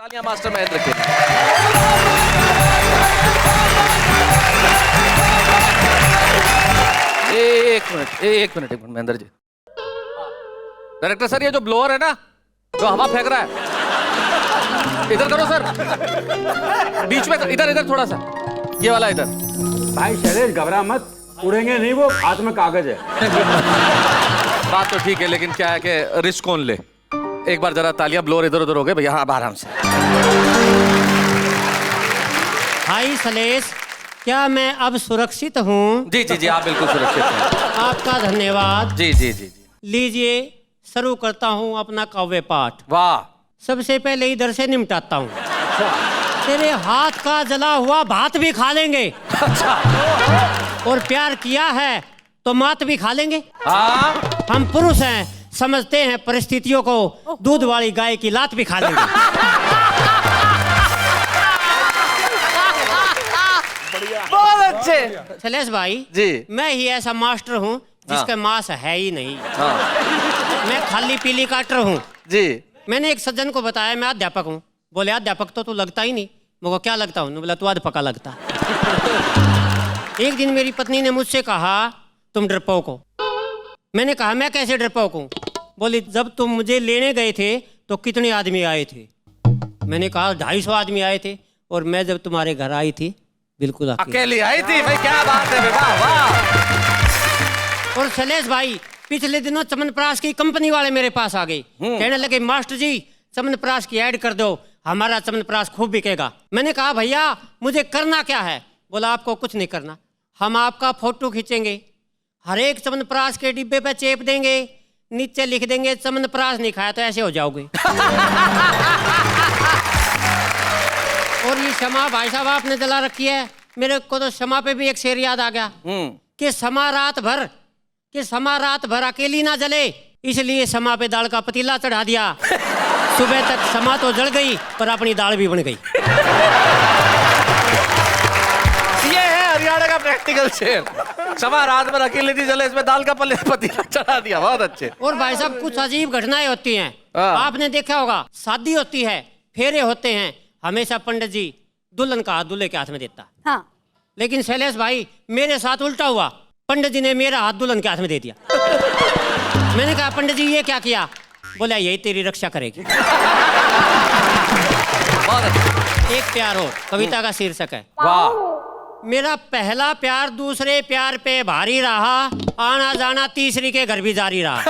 तालियां मास्टर महेंद्र के लिए। एक minute Mahendra ji. Director sir, ये जो ब्लोअर है ना, जो हवा फेंक रहा है, इधर करो सर, बीच में, इधर थोड़ा सा, ये वाला इधर। भाई शैलेश घबरा मत, उड़ेंगे नहीं, वो हाथ में कागज है। बात तो ठीक है, लेकिन क्या है कि रिस्क कौन ले। एक बार जरा तालियां, ब्लोअर इधर उधर हो गए भैया। हाँ, आराम से। हाय शैलेश, क्या मैं अब सुरक्षित हूँ? जी जी जी, आप बिल्कुल सुरक्षित हैं। आपका धन्यवाद। जी जी जी जी। लीजिए, शुरू करता हूँ अपना काव्य पाठ। वाह। सबसे पहले इधर से निपटाता हूँ। तेरे हाथ का जला हुआ भात भी खा लेंगे। अच्छा। और प्यार किया है तो मात भी खा लेंगे। हाँ, हम पुरुष हैं, समझते हैं परिस्थितियों को, दूध वाली गाय की लात भी खा लेंगे। बहुत अच्छे। शैलेश भाई जी। मैं ही ऐसा मास्टर हूँ जिसका मांस है ही नहीं। हाँ। मैं खाली पीली काटर हूँ। जी। मैंने एक सज्जन को बताया मैं अध्यापक हूँ। बोले अध्यापक तो तू लगता ही नहीं। मुझको क्या लगता हूँ? बोला तू अध्यापक लगता। एक दिन मेरी पत्नी ने मुझसे कहा तुम डरपोक हो। मैंने कहा मैं कैसे डरपोक हूँ? बोली जब तुम मुझे लेने गए थे तो कितने आदमी आए थे? मैंने कहा 250 आदमी आए थे। और मैं जब तुम्हारे घर आई थी बिल्कुल अकेली आई थी भाई। क्या बात है, वाह वाह। और शैलेश भाई पिछले दिनों चमनप्राश की कंपनी वाले मेरे पास आ गए। कहने लगे मास्टर जी चमनप्राश की ऐड कर दो, हमारा चमनप्राश खूब बिकेगा। मैंने कहा भैया मुझे करना क्या है? बोला आपको कुछ नहीं करना, हम आपका फोटो खींचेंगे, हर एक चमनप्राश के डिब्बे पे चेप देंगे, नीचे लिख देंगे चमनप्राश नहीं खाया तो ऐसे हो जाओगे। और ये क्षमा भाई साहब आपने जला रखी है। मेरे को तो क्षमा पे भी एक शेर याद आ गया कि क्षमा रात भर अकेली ना जले, इसलिए क्षमा पे दाल का पतीला चढ़ा दिया। सुबह तक क्षमा तो जल गई पर अपनी दाल भी बन गई। ये है हरियाणा का प्रैक्टिकल शेर। क्षमा रात भर अकेली थी जले, इसमें दाल का पतीला चढ़ा दिया। बहुत अच्छे। और भाई साहब कुछ अजीब घटनाएं होती हैं। आपने देखा होगा शादी होती है, फेरे होते हैं, हमेशा पंडित जी दुल्हन का हाथ दूल्हे के हाथ में देता। हाँ। लेकिन शैलेश भाई मेरे साथ उल्टा हुआ, पंडित जी ने मेरा हाथ दुल्हन के हाथ में दे दिया। मैंने कहा पंडित जी ये क्या किया? बोला यही तेरी रक्षा करेगी। एक प्यार हो कविता का शीर्षक है। वाह। मेरा पहला प्यार दूसरे प्यार पे भारी रहा, आना जाना तीसरी के घर भी जारी रहा।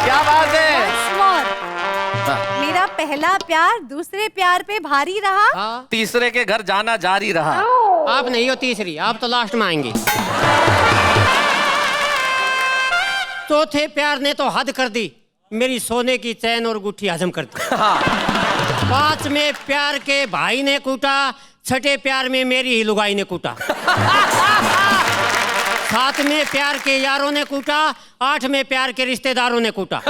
क्या बात है। मेरा पहला प्यार दूसरे प्यार पे भारी रहा, तीसरे के घर जाना जारी रहा। आप नहीं हो तीसरी, आप तो लास्ट में आएंगे। चौथे प्यार ने तो हद कर दी, मेरी सोने की चैन और गुट्ठी हजम कर दी। पांचवें प्यार के भाई ने कूटा, छठे प्यार में मेरी ही लुगाई ने कूटा। सातवें प्यार के यारों ने कूटा, आठवें प्यार के रिश्तेदारों ने कूटा।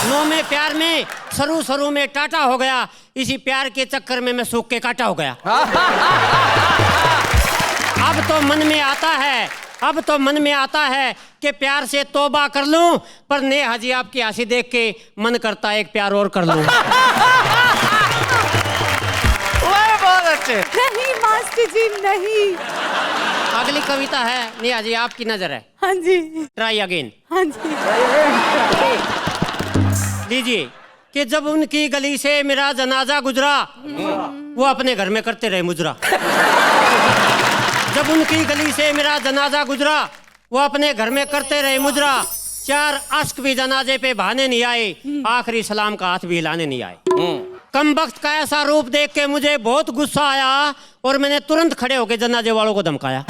नौवें प्यार में सरू में टाटा हो गया, इसी प्यार के चक्कर में मैं सूख के काटा हो गया। अब तो मन में आता है कि प्यार से तौबा कर लूं, पर नेहा जी आपकी हंसी देख के मन करता है एक प्यार और कर लूं। बहुत अच्छे। नहीं मास्टर जी नहीं। अगली कविता है नेहा जी आपकी नजर है। हाँ जी। Try again. हाँ जी। लीजिए कि जब उनकी गली से मेरा जनाजा गुजरा, वो अपने घर में करते रहे मुजरा। जब उनकी गली से मेरा जनाजा गुजरा, वो अपने घर में करते रहे मुजरा। 4 अश्क भी जनाजे पे बहाने नहीं आए, आखिरी सलाम का हाथ भी हिलाने नहीं आए। कम वक्त का ऐसा रूप देख के मुझे बहुत गुस्सा आया और मैंने तुरंत खड़े होकर जनाजे वालों को धमकाया।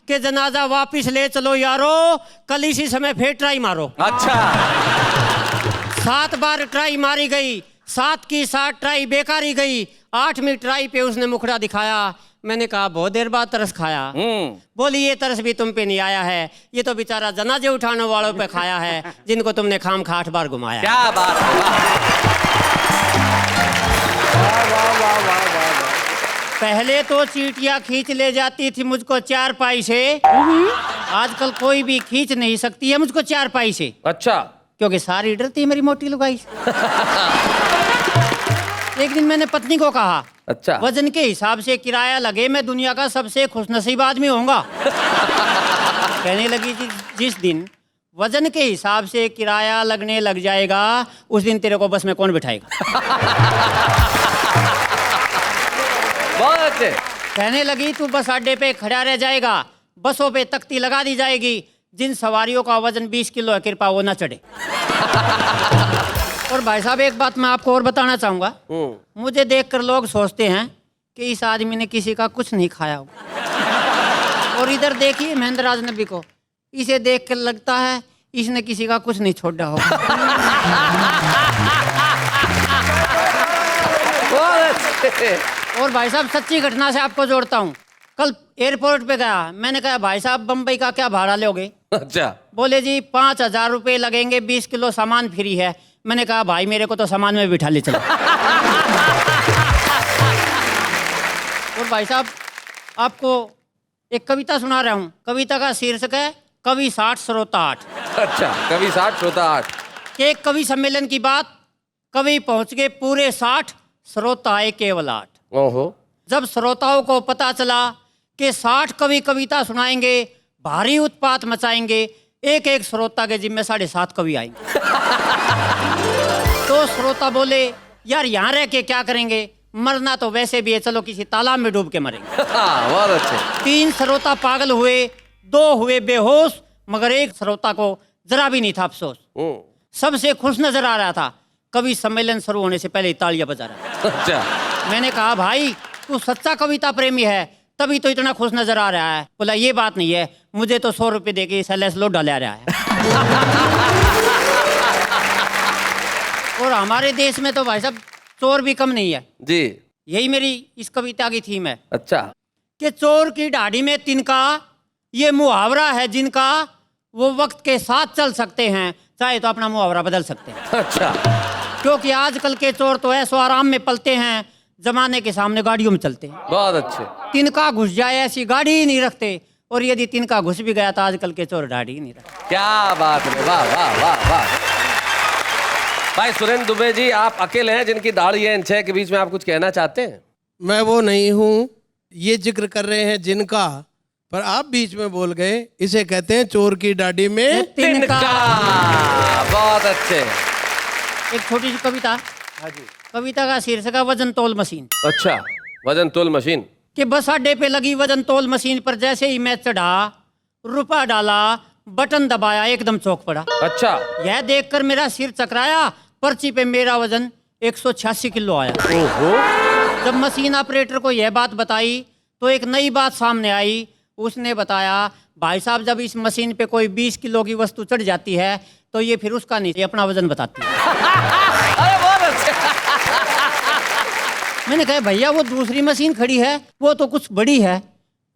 कि जनाजा वापिस ले चलो यारो, कल इसी समय फिर ट्राई मारो। अच्छा। 7 बार ट्राई मारी गई, 7 की 7 ट्राई बेकारी गई। 8वीं ट्राई पे उसने मुखड़ा दिखाया। मैंने कहा बहुत देर बाद तरस खाया। बोली ये तरस भी तुम पे नहीं आया है, ये तो बेचारा जनाजे उठाने वालों पे खाया है, जिनको तुमने खाम खा 8 बार घुमाया। क्या बात है। पहले तो चींटियां खींच ले जाती थी मुझको चारपाई से, आजकल कोई भी खींच नहीं सकती है मुझको चारपाई से, अच्छा। क्योंकि सारी डरती है मेरी मोटी लुगाई से। एक दिन मैंने पत्नी को कहा, अच्छा। वजन के हिसाब से किराया लगे मैं दुनिया का सबसे खुशनसीब आदमी होऊंगा। कहने लगी कि जिस दिन वजन के हिसाब से किराया लगने लग जाएगा उस दिन तेरे को बस में कौन बिठाएगा। बहुत अच्छे। कहने लगी तू बस अड्डे पे खड़ा रह जाएगा, बसों पे तख्ती लगा दी जाएगी, जिन सवारियों का वजन 20 किलो है कृपा वो ना चढ़े। और भाई साहब एक बात मैं आपको और बताना चाहूंगा, मुझे देखकर लोग सोचते हैं कि इस आदमी ने किसी का कुछ नहीं खाया होगा। और इधर देखिए महेंद्र राज नबी को, इसे देख कर लगता है इसने किसी का कुछ नहीं छोड़ा होगा। बहुत अच्छे। और भाई साहब सच्ची घटना से आपको जोड़ता हूँ, कल एयरपोर्ट पे गया, मैंने कहा भाई साहब बम्बई का क्या भाड़ा लोगे? अच्छा। बोले जी 5,000 रुपये लगेंगे, 20 किलो सामान फ्री है। मैंने कहा भाई मेरे को तो सामान में बिठा ले चलो। और भाई साहब आपको एक कविता सुना रहा हूँ, कविता का शीर्षक है कवि 60 श्रोता 8। अच्छा, कवि 60 श्रोता 8। एक कवि सम्मेलन की बात, कवि पहुंच गए पूरे 60, श्रोता आए केवल 8। ओहो। जब श्रोताओं को पता चला कि 60 कवि कविता सुनाएंगे, भारी उत्पात मचाएंगे, एक एक श्रोता के जिम्मे 7.5 कवि आएंगे। तो श्रोता बोले यार यहाँ रह के क्या करेंगे, मरना तो वैसे भी है, चलो किसी तालाब में डूब के मरेंगे। बहुत अच्छे। 3 श्रोता पागल हुए, 2 हुए बेहोश, मगर एक श्रोता को जरा भी नहीं था अफसोस। सबसे खुश नजर आ रहा था, कवि सम्मेलन शुरू होने से पहले ही तालियां बजा रहा था। अच्छा। मैंने कहा भाई तू सच्चा कविता प्रेमी है तभी तो इतना खुश नजर आ रहा है। बोला ये बात नहीं है, मुझे तो 100 रुपये दे के सैलेस लोड डाला रहा है। और हमारे देश में तो भाई साहब चोर भी कम नहीं है जी। यही मेरी इस कविता की थीम है अच्छा। कि चोर की दाढ़ी में तिनका, ये मुहावरा है जिनका, वो वक्त के साथ चल सकते हैं, चाहे तो अपना मुहावरा बदल सकते हैं। अच्छा। क्योंकि आजकल के चोर तो ऐसो आराम में पलते हैं, जमाने के सामने गाड़ियों में चलते हैं। बहुत अच्छे। तिनका घुस जाए ऐसी गाड़ी ही नहीं रखते, और यदि तिनका घुस भी गया तो आजकल के चोर दाढ़ी ही नहीं रखते। क्या बात है, वाह वाह वाह वाह। भाई सुरेंद्र दुबे जी, आप अकेले हैं जिनकी दाढ़ी है इन 6 के बीच में, आप कुछ कहना चाहते हैं? मैं वो नहीं हूँ, ये जिक्र कर रहे हैं जिनका, पर आप बीच में बोल गए। इसे कहते हैं चोर की दाढ़ी में तिनका। बहुत अच्छे। एक छोटी सी कविता। हाँ जी। कविता का शीर्षक है वजन तोल मशीन। अच्छा, वजन तोल मशीन। कि बस अड्डे पे लगी वजन तोल मशीन पर जैसे ही मैं चढ़ा, रुपया डाला, बटन दबाया, एकदम चौंक पड़ा। अच्छा। यह देखकर मेरा सिर चकराया, पर्ची पे मेरा वजन 186 किलो आया। ओहो। जब मशीन ऑपरेटर को यह बात बताई तो एक नई बात सामने आई। उसने बताया भाई साहब जब इस मशीन पे कोई 20 किलो की वस्तु चढ़ जाती है तो ये फिर उसका नहीं, ये अपना वजन बताती है। अरे बहुत अच्छे। मैंने कहा भैया वो दूसरी मशीन खड़ी है वो तो कुछ बड़ी है।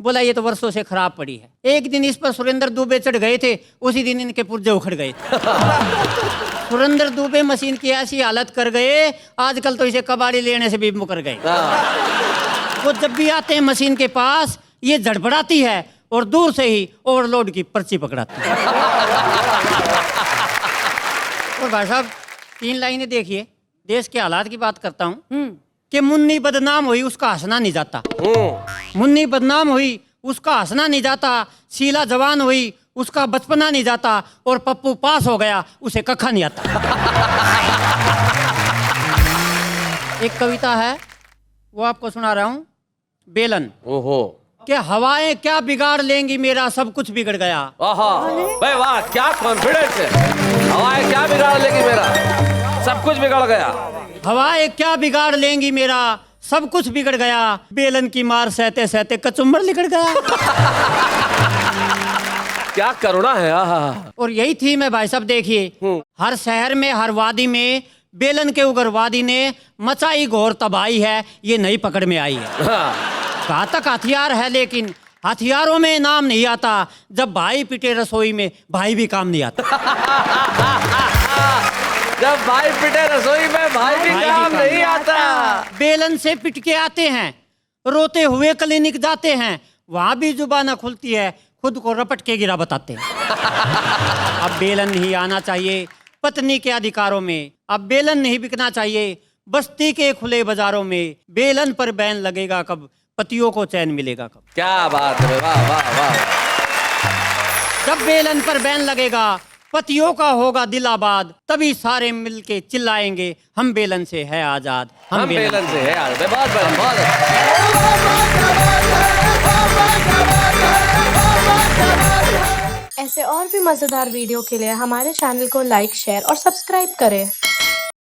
बोला ये तो वर्षों से खराब पड़ी है। एक दिन इस पर सुरेंद्र दुबे चढ़ गए थे, उसी दिन इनके पुर्जे उखड़ गए थे। सुरेंद्र दुबे मशीन की ऐसी हालत कर गए, आजकल तो इसे कबाड़ी लेने से भी मुकर गए। वो जब भी आते हैं मशीन के पास ये झड़पड़ाती है और दूर से ही ओवरलोड की पर्ची पकड़ाती है। और भाई साहब 3 लाइनें देखिए, देश के हालात की बात करता हूँ कि मुन्नी बदनाम हुई उसका हंसना नहीं जाता, मुन्नी बदनाम हुई उसका हंसना नहीं जाता, शीला जवान हुई उसका बचपना नहीं जाता, और पप्पू पास हो गया उसे कखा नहीं आता। एक कविता है वो आपको सुना रहा हूँ, बेलन। ओहो। कि हवाएं क्या बिगाड़ लेंगी मेरा सब कुछ बिगड़ गया। आहा, भाई वाह, क्या कॉन्फिडेंस है। हवाएं क्या बिगाड़ लेगी मेरा, सब कुछ बिगड़ गया। हवाएं क्या बिगाड़ लेंगी मेरा सब कुछ बिगड़ गया, बेलन की मार सहते सहते कचुम्बर लिगड़ गया। क्या करुणा है। आहा। और यही थी मैं भाई साहब देखिए, हर शहर में हर वादी में बेलन के उग्रवादी ने मचाई घोर तबाही है, ये नई पकड़ में आई है। हाँ। घातक हथियार है लेकिन हथियारों में नाम नहीं आता, जब भाई पिटे रसोई में भाई भी काम नहीं आता। जब भाई पिटे रसोई में भाई भी काम नहीं आता। बेलन से पिट के आते हैं रोते हुए क्लिनिक जाते हैं, वहां भी जुबान न खुलती है, खुद को रपट के गिरा बताते हैं। अब बेलन नहीं आना चाहिए पत्नी के अधिकारों में, अब बेलन नहीं बिकना चाहिए बस्ती के खुले बाजारों में। बेलन पर बैन लगेगा कब, पतियों को चैन मिलेगा कब। क्या बात है, वाह वाह वाह। जब बेलन पर बैन लगेगा, पतियों का होगा दिल आबाद, तभी सारे मिलके चिल्लाएंगे हम बेलन से है आजाद, हम बेलन से है यार। बहुत बड़ा, बहुत ऐसे और भी मजेदार वीडियो के लिए हमारे चैनल को लाइक, शेयर और सब्सक्राइब करें।